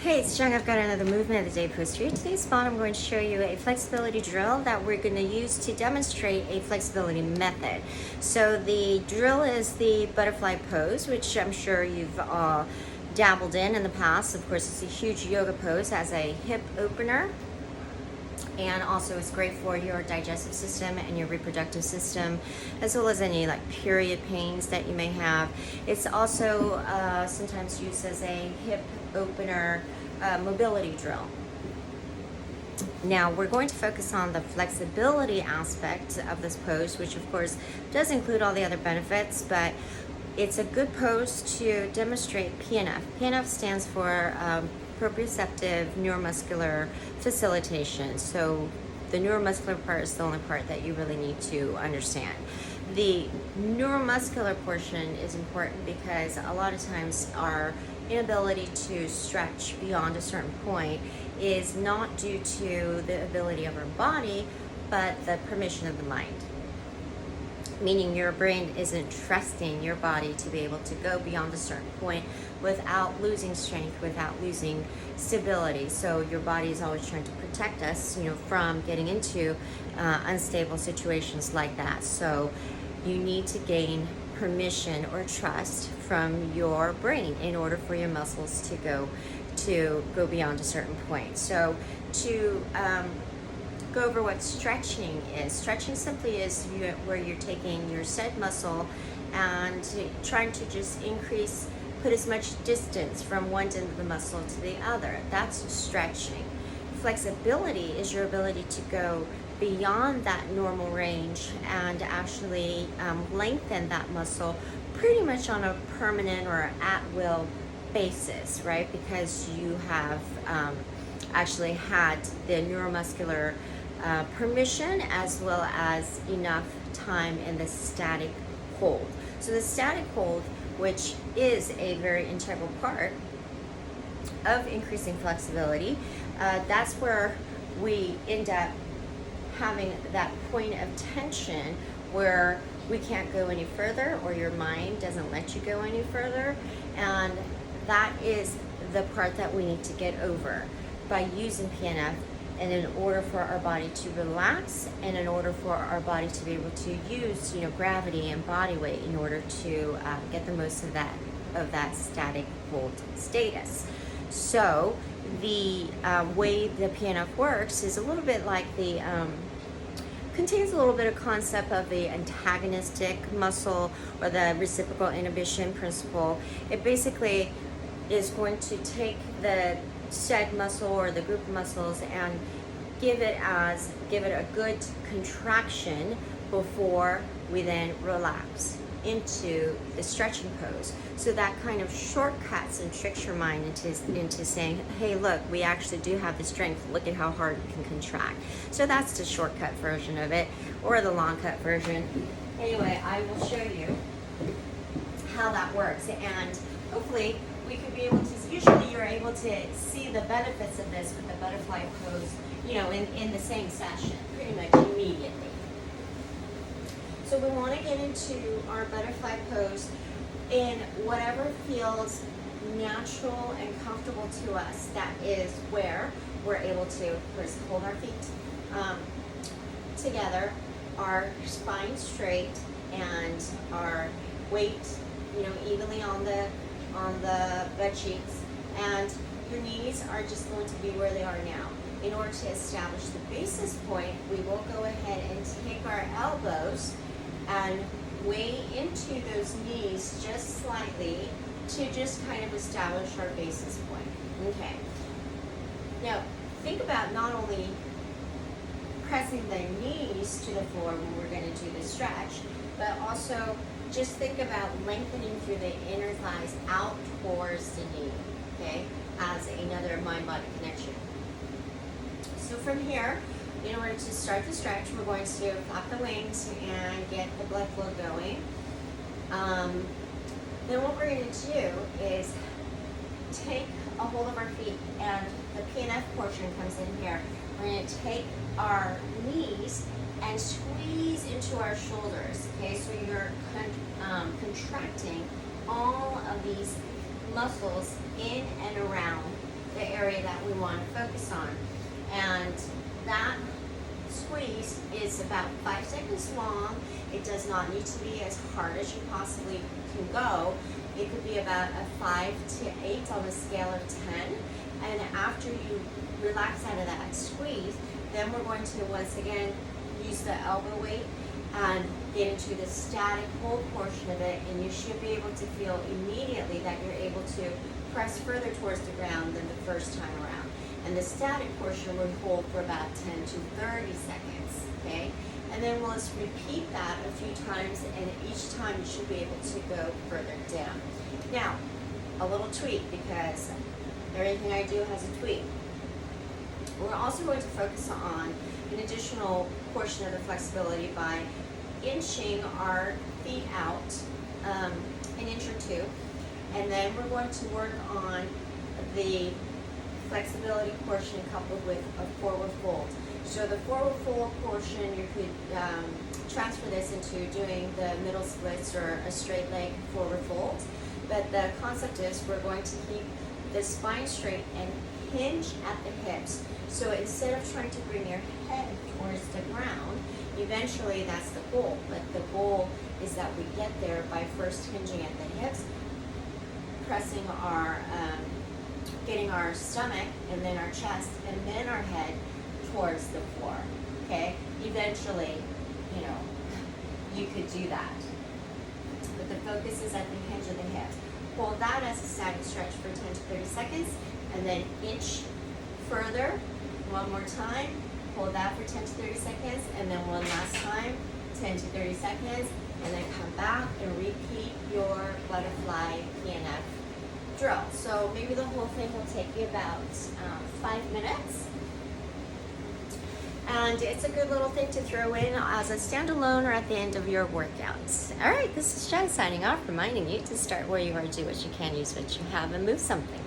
Hey, it's Jung. I've got another movement of the day post here. Today's spot, I'm going to show you a flexibility drill that we're going to use to demonstrate a flexibility method. So the drill is the butterfly pose, which I'm sure you've dabbled in the past. Of course, it's a huge yoga pose as a hip opener. And also it's great for your digestive system and your reproductive system, as well as any like period pains that you may have. It's also sometimes used as a hip opener mobility drill. Now we're going to focus on the flexibility aspect of this pose, which of course does include all the other benefits, but it's a good pose to demonstrate PNF. PNF stands for proprioceptive neuromuscular facilitation. So the neuromuscular part is the only part that you really need to understand. The neuromuscular portion is important because a lot of times our inability to stretch beyond a certain point is not due to the ability of our body, but the permission of the mind. Meaning your brain isn't trusting your body to be able to go beyond a certain point without losing strength, without losing stability. So your body is always trying to protect us, from getting into unstable situations like that. So you need to gain permission or trust from your brain in order for your muscles to go beyond a certain point. So to go over what stretching is. Stretching simply is where you're taking your said muscle and trying to just put as much distance from one end of the muscle to the other. That's stretching. Flexibility is your ability to go beyond that normal range and actually lengthen that muscle pretty much on a permanent or at-will basis, right? Because you have actually had the neuromuscular permission as well as enough time in the static hold. So the static hold, which is a very integral part of increasing flexibility, that's where we end up having that point of tension where we can't go any further, or your mind doesn't let you go any further, and that is the part that we need to get over by using PNF. And in order for our body to relax, and in order for our body to be able to use, gravity and body weight in order to get the most of that static hold status. So the way the PNF works is a little bit like contains a little bit of concept of the antagonistic muscle or the reciprocal inhibition principle. It basically is going to take the said muscle or the group of muscles and give it a good contraction before we then relax into the stretching pose. So that kind of shortcuts and tricks your mind into saying, hey, look, we actually do have the strength. Look at how hard we can contract. So that's the shortcut version of it, or the long cut version. Anyway, I will show you how that works, and hopefully we could be able to, usually you're able to see the benefits of this with the butterfly pose, in the same session, pretty much immediately. So we want to get into our butterfly pose in whatever feels natural and comfortable to us. That is where we're able to first hold our feet together, our spine straight, and our weight, evenly on the butt cheeks, and your knees are just going to be where they are now. In order to establish the basis point, we will go ahead and take our elbows and weigh into those knees just slightly to just kind of establish our basis point. Okay. Now, think about not only pressing the knees to the floor when we're going to do the stretch, but also just think about lengthening through the inner thighs out towards the knee, okay, as another mind-body connection. So from here, in order to start the stretch, we're going to flap the wings and get the blood flow going. Then what we're going to do is take a hold of our feet, and the PNF portion comes in here. We're going to take our knees and squeeze into our shoulders, okay? So you're contracting all of these muscles in and around the area area that we want to focus on. And that squeeze is about 5 seconds long. It does not need to be as hard as you possibly can go. It could be about a 5 to 8 on a scale of 10. And after you relax out of that squeeze, then we're going to once again use the elbow weight and get into the static hold portion of it, and you should be able to feel immediately that you're able to press further towards the ground than the first time around. And the static portion will hold for about 10 to 30 seconds, okay? And then we'll just repeat that a few times, and each time you should be able to go further down. Now, a little tweak, because everything I do has a tweak. We're also going to focus on an additional portion of the flexibility by inching our feet out an inch or two, and then we're going to work on the flexibility portion coupled with a forward fold. So the forward fold portion, you could transfer this into doing the middle splits or a straight leg forward fold, but the concept is we're going to keep the spine straight and hinge at the hips. So instead of trying to bring your head towards the ground, eventually that's the goal, but the goal is that we get there by first hinging at the hips, pressing our, getting our stomach and then our chest and then our head towards the floor, okay? Eventually, you know, you could do that. But the focus is at the hinge of the hips. Hold that as a static stretch for 10 to 30 seconds, and then inch further, one more time, hold that for 10 to 30 seconds, and then one last time, 10 to 30 seconds, and then come back and repeat your butterfly PNF drill. So maybe the whole thing will take you about 5 minutes. And it's a good little thing to throw in as a standalone or at the end of your workouts. All right, this is Jen signing off, reminding you to start where you are, do what you can, use what you have, and move something.